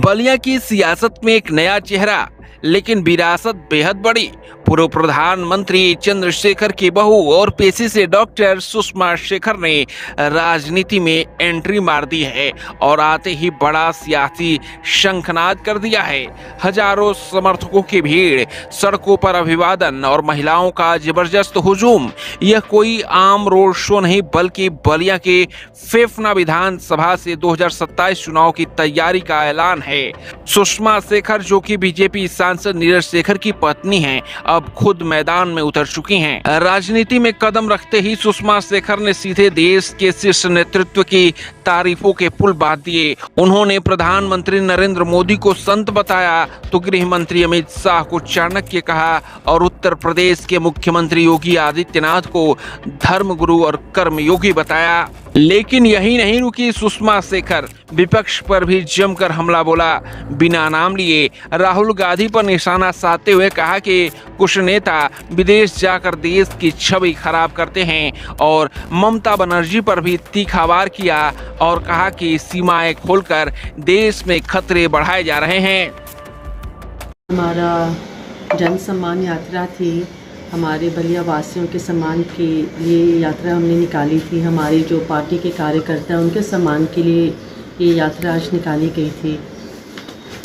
बलिया की सियासत में एक नया चेहरा, लेकिन विरासत बेहद बड़ी। पूर्व प्रधानमंत्री चंद्रशेखर की बहू और पेशे से डॉक्टर सुषमा शेखर ने राजनीति में एंट्री मार दी है और आते ही बड़ा सियासी शंखनाद कर दिया है। हजारों समर्थकों की भीड़, सड़कों पर अभिवादन और महिलाओं का जबरदस्त हुजूम। यह कोई आम रोड शो नहीं, बल्कि बलिया के फेफना विधानसभा से 2027 चुनाव की तैयारी का ऐलान है। सुषमा शेखर, जो कि बीजेपी सांसद नीरज शेखर की पत्नी हैं, अब खुद मैदान में उतर चुकी हैं। राजनीति में कदम रखते ही सुषमा शेखर ने सीधे देश के शीर्ष नेतृत्व की तारीफों के पुल बांध दिए। उन्होंने प्रधानमंत्री नरेंद्र मोदी को संत बताया, तो गृह मंत्री अमित शाह को चाणक्य कहा और उत्तर प्रदेश के मुख्यमंत्री योगी आदित्यनाथ को धर्मगुरु और कर्मयोगी बताया। लेकिन यही नहीं रुकी सुषमा शेखर, विपक्ष पर भी जमकर हमला बोला। बिना नाम लिए राहुल गांधी पर निशाना साधते हुए कहा कि कुछ नेता विदेश जाकर देश की छवि खराब करते हैं और ममता बनर्जी पर भी तीखा वार किया और कहा कि सीमाएं खोलकर देश में खतरे बढ़ाए जा रहे हैं। हमारा जन सम्मान यात्रा थी, हमारे बलिया वासियों के सम्मान के लिए यात्रा हमने निकाली थी। हमारी जो पार्टी के कार्यकर्ता हैं उनके सम्मान के लिए ये यात्रा आज निकाली गई थी।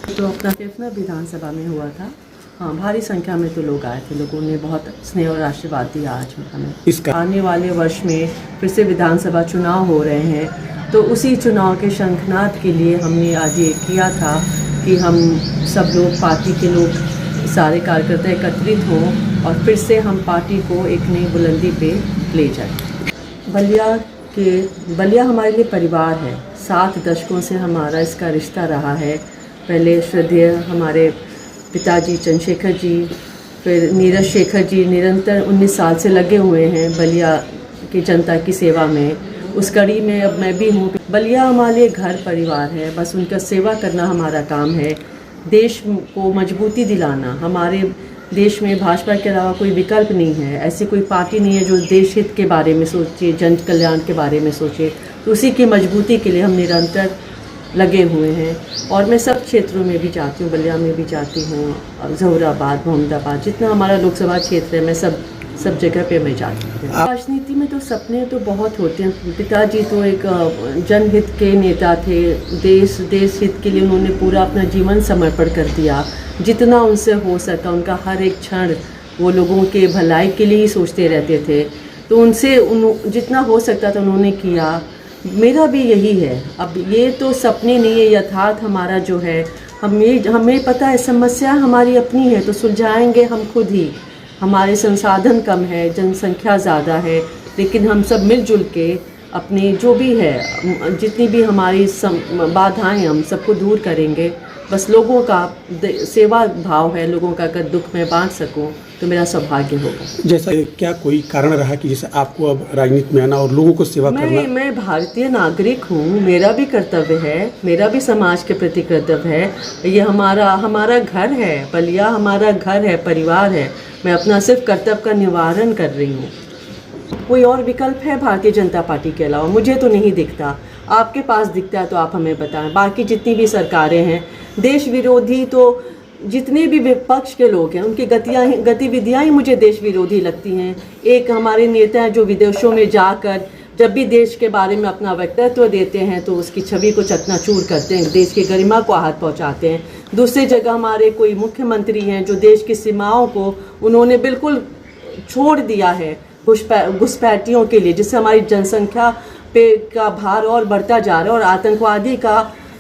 तो अपना फेफना विधानसभा में हुआ था। हाँ, भारी संख्या में तो लोग आए थे। लोगों ने बहुत स्नेह और आशीर्वाद दिया आज हमें। आने वाले वर्ष में फिर से विधानसभा चुनाव हो रहे हैं, तो उसी चुनाव के शंखनाद के लिए हमने आज ये किया था कि हम सब लोग, पार्टी के लोग, सारे कार्यकर्ता एकत्रित हों और फिर से हम पार्टी को एक नई बुलंदी पे ले जाएं। बलिया हमारे लिए परिवार है। 7 दशकों से हमारा इसका रिश्ता रहा है। पहले श्रद्धेय हमारे पिताजी चंद्रशेखर जी, फिर नीरज शेखर जी निरंतर 19 साल से लगे हुए हैं बलिया की जनता की सेवा में। उस कड़ी में अब मैं भी हूँ। बलिया हमारे लिए घर परिवार है, बस उनका सेवा करना हमारा काम है। देश को मजबूती दिलाना, हमारे देश में भाजपा के अलावा कोई विकल्प नहीं है। ऐसी कोई पार्टी नहीं है जो देश हित के बारे में सोचे, जन कल्याण के बारे में सोचे। तो उसी की मजबूती के लिए हम निरंतर लगे हुए हैं। और मैं सब क्षेत्रों में भी जाती हूँ, बलिया में भी जाती हूँ, जहूराबाद, मोहम्मदाबाद, जितना हमारा लोकसभा क्षेत्र है, मैं सब जगह पे मैं जाती हूँ। राजनीति में तो सपने तो बहुत होते हैं। पिताजी तो एक जनहित के नेता थे। देश हित के लिए उन्होंने पूरा अपना जीवन समर्पण कर दिया। जितना उनसे हो सका, उनका हर एक क्षण वो लोगों के भलाई के लिए ही सोचते रहते थे। तो उनसे जितना हो सकता था उन्होंने किया। मेरा भी यही है। अब ये तो सपने नहीं है, यथार्थ हमारा जो है, हमें पता है समस्या हमारी अपनी है तो सुलझाएंगे हम खुद ही। हमारे संसाधन कम है, जनसंख्या ज़्यादा है, लेकिन हम सब मिलजुल के अपने जो भी है, जितनी भी हमारी बाधाएं, हम सबको दूर करेंगे। बस लोगों का सेवा भाव है, लोगों का अगर दुख मैं बांट सकूं तो मेरा सौभाग्य होगा। जैसा क्या कोई कारण रहा कि जैसे आपको अब राजनीति में आना और लोगों को सेवा करना? मैं भारतीय नागरिक हूँ, मेरा भी कर्तव्य है, मेरा भी समाज के प्रति कर्तव्य है। ये हमारा घर है, बलिया हमारा घर है, परिवार है। मैं अपना सिर्फ कर्तव्य का निवारण कर रही हूँ। कोई और विकल्प है भारतीय जनता पार्टी के अलावा? मुझे तो नहीं दिखता। आपके पास दिखता है तो आप हमें बताएं। बाकी जितनी भी सरकारें हैं, देश विरोधी, तो जितने भी विपक्ष के लोग हैं उनकी गतिविधियाँ ही मुझे देश विरोधी लगती हैं। एक हमारे नेता हैं जो विदेशों में जाकर जब भी देश के बारे में अपना वक्तव्य देते हैं तो उसकी छवि को चकनाचूर करते हैं, देश की गरिमा को आहत पहुंचाते हैं। दूसरी जगह हमारे कोई मुख्यमंत्री हैं जो देश की सीमाओं को उन्होंने बिल्कुल छोड़ दिया है घुसपैठियों के लिए, जिससे हमारी जनसंख्या पे का भार और बढ़ता जा रहा है और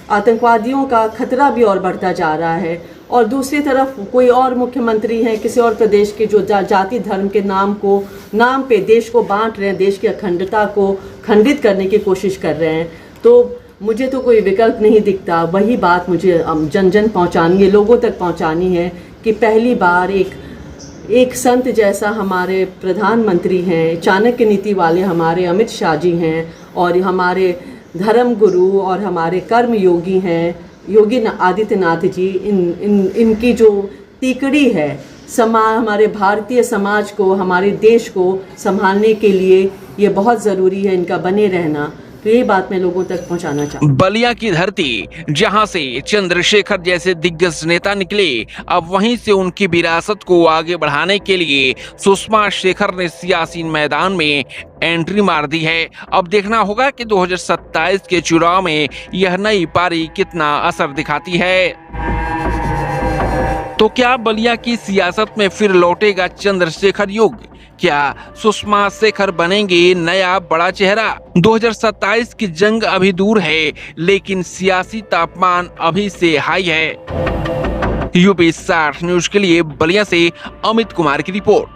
आतंकवादियों का खतरा भी और बढ़ता जा रहा है। और दूसरी तरफ कोई और मुख्यमंत्री हैं किसी और प्रदेश के जो जाति धर्म के नाम पे देश को बांट रहे हैं, देश की अखंडता को खंडित करने की कोशिश कर रहे हैं। तो मुझे तो कोई विकल्प नहीं दिखता। वही बात मुझे जन पहुंचानी है, लोगों तक पहुंचानी है कि पहली बार एक संत जैसा हमारे प्रधानमंत्री हैं, चाणक्य नीति वाले हमारे अमित शाह जी हैं, और हमारे धर्म गुरु और हमारे कर्म योगी हैं योगी आदित्यनाथ जी। इनकी जो तीकड़ी है हमारे भारतीय समाज को, हमारे देश को संभालने के लिए, ये बहुत ज़रूरी है इनका बने रहना। तो ये बात मैं लोगों तक पहुंचाना चाहती हूँ। बलिया की धरती जहां से चंद्रशेखर जैसे दिग्गज नेता निकले, अब वहीं से उनकी विरासत को आगे बढ़ाने के लिए सुषमा शेखर ने सियासी मैदान में एंट्री मार दी है। अब देखना होगा कि 2027 के चुनाव में यह नई पारी कितना असर दिखाती है। तो क्या बलिया की सियासत में फिर लौटेगा चंद्रशेखर युग? क्या सुषमा शेखर बनेंगे नया बड़ा चेहरा? 2027 की जंग अभी दूर है, लेकिन सियासी तापमान अभी से हाई है। यूपी 60 न्यूज के लिए बलिया से अमित कुमार की रिपोर्ट।